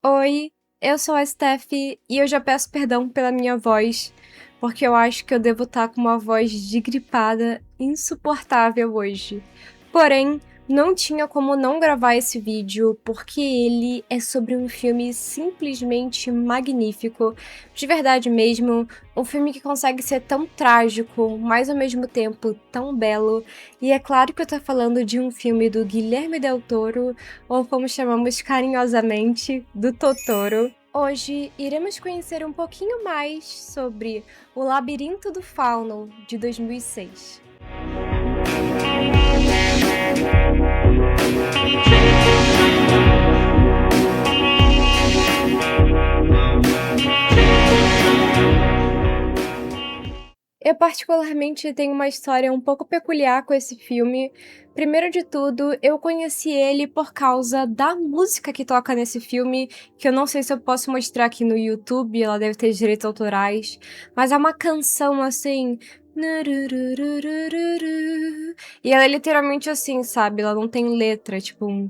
Oi, eu sou a Steph e eu já peço perdão pela minha voz, porque eu acho que eu devo estar com uma voz de gripada insuportável hoje. Porém, não tinha como não gravar esse vídeo, porque ele é sobre um filme simplesmente magnífico, de verdade mesmo, um filme que consegue ser tão trágico, mas ao mesmo tempo tão belo, e é claro que eu tô falando de um filme do Guilherme Del Toro, ou como chamamos carinhosamente, do Totoro. Hoje iremos conhecer um pouquinho mais sobre O Labirinto do Fauno, de 2006. Eu particularmente tenho uma história um pouco peculiar com esse filme. Primeiro de tudo, eu conheci ele por causa da música que toca nesse filme, que eu não sei se eu posso mostrar aqui no YouTube, ela deve ter direitos autorais, mas é uma canção assim. E ela é literalmente assim, sabe? Ela não tem letra, tipo um.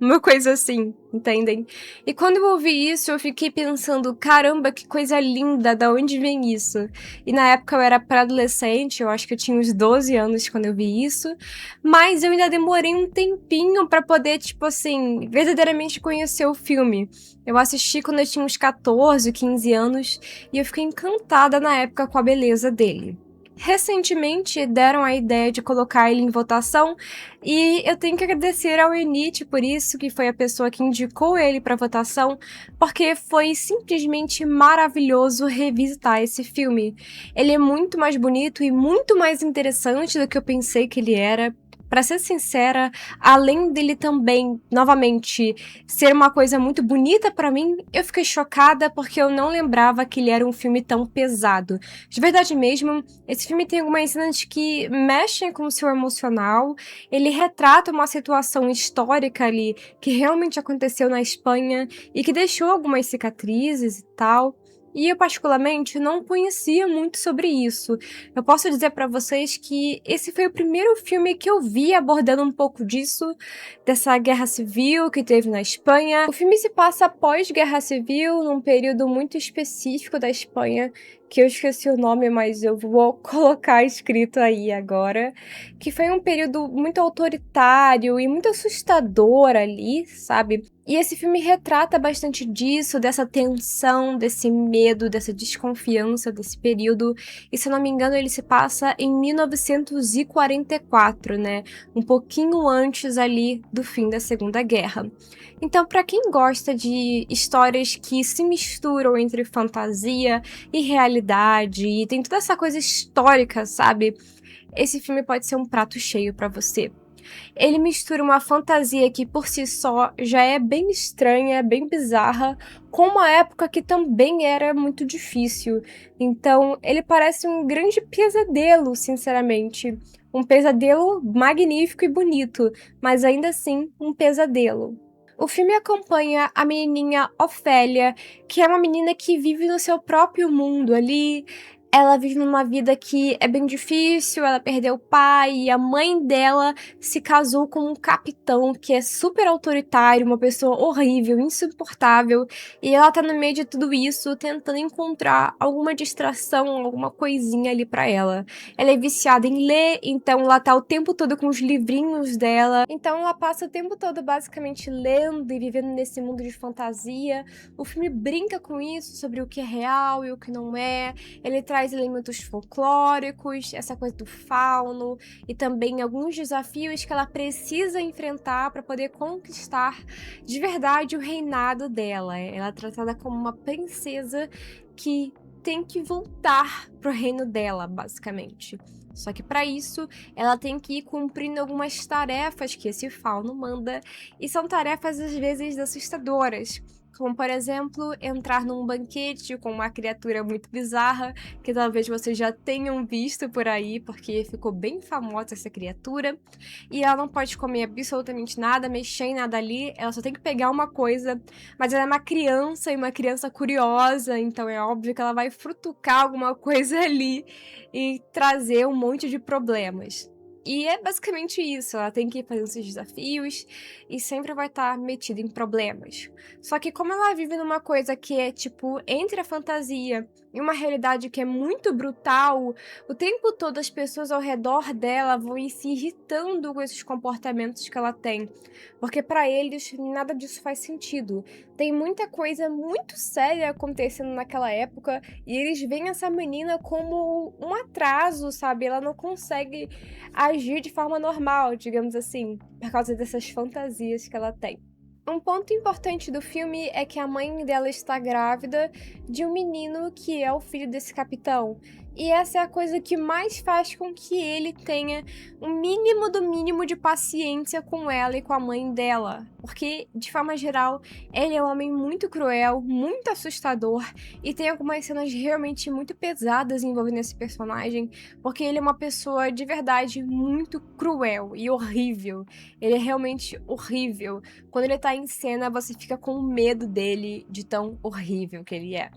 Uma coisa assim, entendem? E quando eu ouvi isso, eu fiquei pensando, caramba, que coisa linda, da onde vem isso? E na época eu era pré-adolescente, eu acho que eu tinha uns 12 anos quando eu vi isso, mas eu ainda demorei um tempinho pra poder, tipo assim, verdadeiramente conhecer o filme. Eu assisti quando eu tinha uns 14, 15 anos, e eu fiquei encantada na época com a beleza dele. Recentemente deram a ideia de colocar ele em votação e eu tenho que agradecer ao Enit por isso, que foi a pessoa que indicou ele para votação, porque foi simplesmente maravilhoso revisitar esse filme. Ele é muito mais bonito e muito mais interessante do que eu pensei que ele era. Pra ser sincera, além dele também, novamente, ser uma coisa muito bonita pra mim, eu fiquei chocada porque eu não lembrava que ele era um filme tão pesado. De verdade mesmo, esse filme tem algumas cenas que mexem com o seu emocional, ele retrata uma situação histórica ali que realmente aconteceu na Espanha e que deixou algumas cicatrizes e tal. E eu, particularmente, não conhecia muito sobre isso. Eu posso dizer pra vocês que esse foi o primeiro filme que eu vi abordando um pouco disso, dessa guerra civil que teve na Espanha. O filme se passa após Guerra Civil, num período muito específico da Espanha, que eu esqueci o nome, mas eu vou colocar escrito aí agora, que foi um período muito autoritário e muito assustador ali, sabe? E esse filme retrata bastante disso, dessa tensão, desse medo, dessa desconfiança desse período. E se eu não me engano, ele se passa em 1944, né? Um pouquinho antes ali do fim da Segunda Guerra. Então, para quem gosta de histórias que se misturam entre fantasia e realidade, e tem toda essa coisa histórica, sabe? Esse filme pode ser um prato cheio para você. Ele mistura uma fantasia que por si só já é bem estranha, bem bizarra, com uma época que também era muito difícil. Então, ele parece um grande pesadelo, sinceramente. Um pesadelo magnífico e bonito, mas ainda assim um pesadelo. O filme acompanha a menininha Ofélia, que é uma menina que vive no seu próprio mundo ali. Ela vive numa vida que é bem difícil, ela perdeu o pai e a mãe dela se casou com um capitão que é super autoritário, uma pessoa horrível, insuportável, e ela tá no meio de tudo isso tentando encontrar alguma distração, alguma coisinha ali pra ela. Ela é viciada em ler, então ela tá o tempo todo com os livrinhos dela. Então ela passa o tempo todo basicamente lendo e vivendo nesse mundo de fantasia. O filme brinca com isso, sobre o que é real e o que não é. Ele traz elementos folclóricos, essa coisa do fauno e também alguns desafios que ela precisa enfrentar para poder conquistar de verdade o reinado dela. Ela é tratada como uma princesa que tem que voltar pro reino dela, basicamente. Só que para isso, ela tem que ir cumprindo algumas tarefas que esse fauno manda, e são tarefas às vezes assustadoras. Como, por exemplo, entrar num banquete com uma criatura muito bizarra, que talvez vocês já tenham visto por aí, porque ficou bem famosa essa criatura. E ela não pode comer absolutamente nada, mexer em nada ali, ela só tem que pegar uma coisa. Mas ela é uma criança e uma criança curiosa, então é óbvio que ela vai frutucar alguma coisa ali e trazer um monte de problemas. E é basicamente isso, ela tem que ir fazendo esses desafios e sempre vai estar metida em problemas. Só que como ela vive numa coisa que é, tipo, entre a fantasia e uma realidade que é muito brutal, o tempo todo as pessoas ao redor dela vão ir se irritando com esses comportamentos que ela tem, porque pra eles nada disso faz sentido. Tem muita coisa muito séria acontecendo naquela época e eles veem essa menina como um atraso, sabe? Ela não consegue agir de forma normal, digamos assim, por causa dessas fantasias que ela tem. Um ponto importante do filme é que a mãe dela está grávida de um menino que é o filho desse capitão. E essa é a coisa que mais faz com que ele tenha o mínimo do mínimo de paciência com ela e com a mãe dela. Porque, de forma geral, ele é um homem muito cruel, muito assustador e tem algumas cenas realmente muito pesadas envolvendo esse personagem, porque ele é uma pessoa de verdade muito cruel e horrível. Ele é realmente horrível. Quando ele tá em cena, você fica com medo dele, de tão horrível que ele é.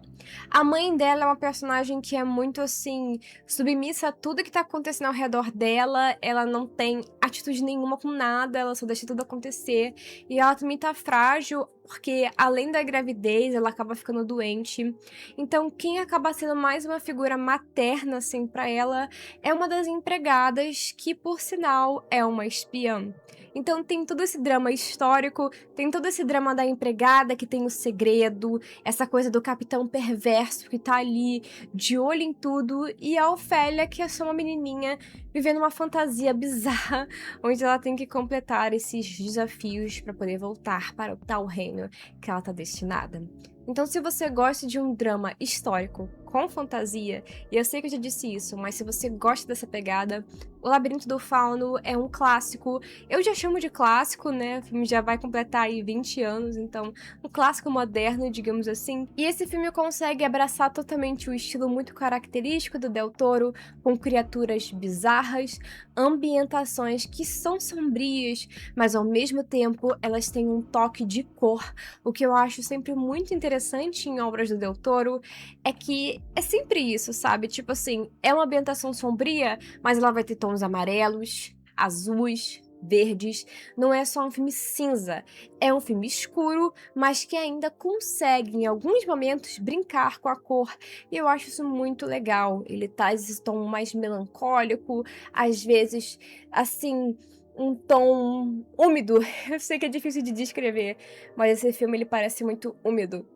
A mãe dela é uma personagem que é muito assim, submissa a tudo que tá acontecendo ao redor dela. Ela não tem atitude nenhuma com nada, ela só deixa tudo acontecer. E ela também tá frágil, porque além da gravidez, ela acaba ficando doente. Então, quem acaba sendo mais uma figura materna, assim, pra ela é uma das empregadas, que por sinal é uma espiã. Então, tem todo esse drama histórico, tem todo esse drama da empregada que tem o segredo, essa coisa do capitão perverso que tá ali de olho em tudo, e a Ofélia, que é só uma menininha vivendo uma fantasia bizarra, onde ela tem que completar esses desafios para poder voltar para o tal reino que ela tá destinada. Então, se você gosta de um drama histórico com fantasia, e eu sei que eu já disse isso, mas se você gosta dessa pegada, O Labirinto do Fauno é um clássico. Eu já chamo de clássico, né? O filme já vai completar aí 20 anos, então um clássico moderno, digamos assim. E esse filme consegue abraçar totalmente o estilo muito característico do Del Toro, com criaturas bizarras, ambientações que são sombrias, mas ao mesmo tempo elas têm um toque de cor. O que eu acho sempre muito interessante em obras do Del Toro é que é sempre isso, sabe? Tipo assim, é uma ambientação sombria, mas ela vai ter tons amarelos, azuis, verdes. Não é só um filme cinza, é um filme escuro, mas que ainda consegue, em alguns momentos, brincar com a cor. E eu acho isso muito legal. Ele traz esse tom mais melancólico, às vezes, assim, um tom úmido. Eu sei que é difícil de descrever, mas esse filme ele parece muito úmido.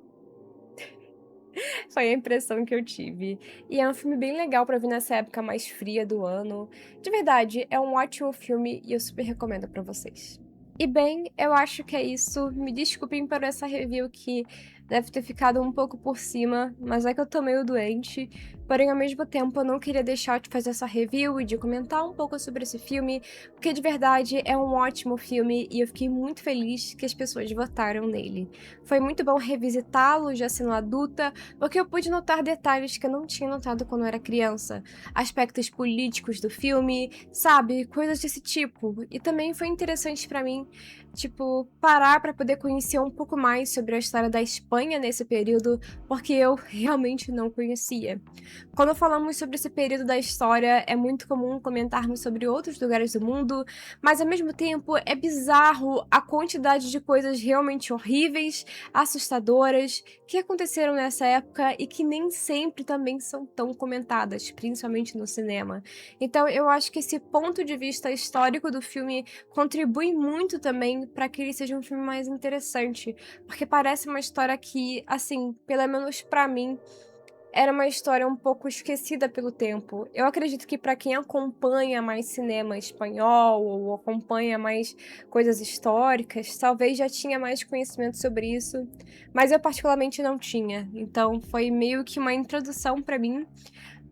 Foi a impressão que eu tive. E é um filme bem legal pra ver nessa época mais fria do ano. De verdade, é um ótimo filme e eu super recomendo pra vocês. E bem, eu acho que é isso. Me desculpem por essa review que deve ter ficado um pouco por cima, mas é que eu tô meio doente. Porém, ao mesmo tempo, eu não queria deixar de fazer essa review e de comentar um pouco sobre esse filme, porque de verdade é um ótimo filme e eu fiquei muito feliz que as pessoas votaram nele. Foi muito bom revisitá-lo já sendo adulta, porque eu pude notar detalhes que eu não tinha notado quando eu era criança. Aspectos políticos do filme, sabe? Coisas desse tipo. E também foi interessante pra mim, tipo, parar pra poder conhecer um pouco mais sobre a história da Espanha nesse período, porque eu realmente não conhecia. Quando falamos sobre esse período da história, é muito comum comentarmos sobre outros lugares do mundo, mas ao mesmo tempo é bizarro a quantidade de coisas realmente horríveis, assustadoras, que aconteceram nessa época e que nem sempre também são tão comentadas, principalmente no cinema. Então eu acho que esse ponto de vista histórico do filme contribui muito também para que ele seja um filme mais interessante, porque parece uma história que, assim, pelo menos para mim, era uma história um pouco esquecida pelo tempo. Eu acredito que para quem acompanha mais cinema espanhol ou acompanha mais coisas históricas, talvez já tinha mais conhecimento sobre isso, mas eu particularmente não tinha. Então foi meio que uma introdução para mim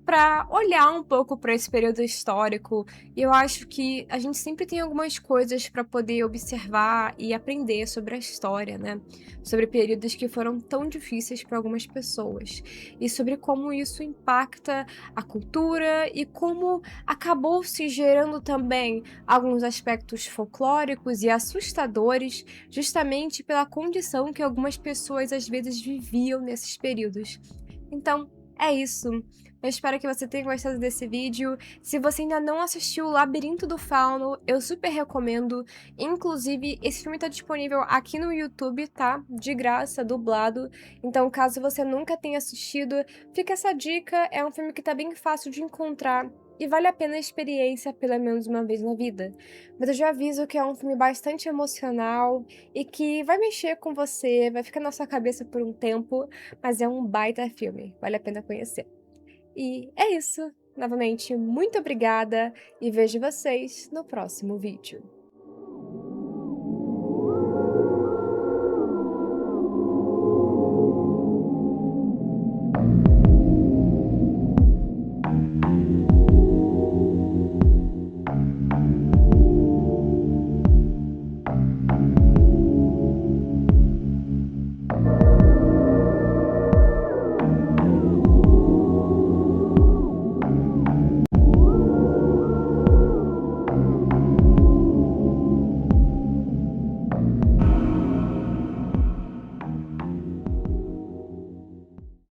para olhar um pouco para esse período histórico. E eu acho que a gente sempre tem algumas coisas para poder observar e aprender sobre a história, né? Sobre períodos que foram tão difíceis para algumas pessoas e sobre como isso impacta a cultura e como acabou se gerando também alguns aspectos folclóricos e assustadores, justamente pela condição que algumas pessoas às vezes viviam nesses períodos. Então, É isso. Eu espero que você tenha gostado desse vídeo. Se você ainda não assistiu O Labirinto do Fauno, eu super recomendo. Inclusive, esse filme tá disponível aqui no YouTube, tá? De graça, dublado. Então, caso você nunca tenha assistido, fica essa dica. É um filme que tá bem fácil de encontrar. E vale a pena a experiência pelo menos uma vez na vida. Mas eu já aviso que é um filme bastante emocional e que vai mexer com você, vai ficar na sua cabeça por um tempo, mas é um baita filme, vale a pena conhecer. E é isso. Novamente, muito obrigada e vejo vocês no próximo vídeo.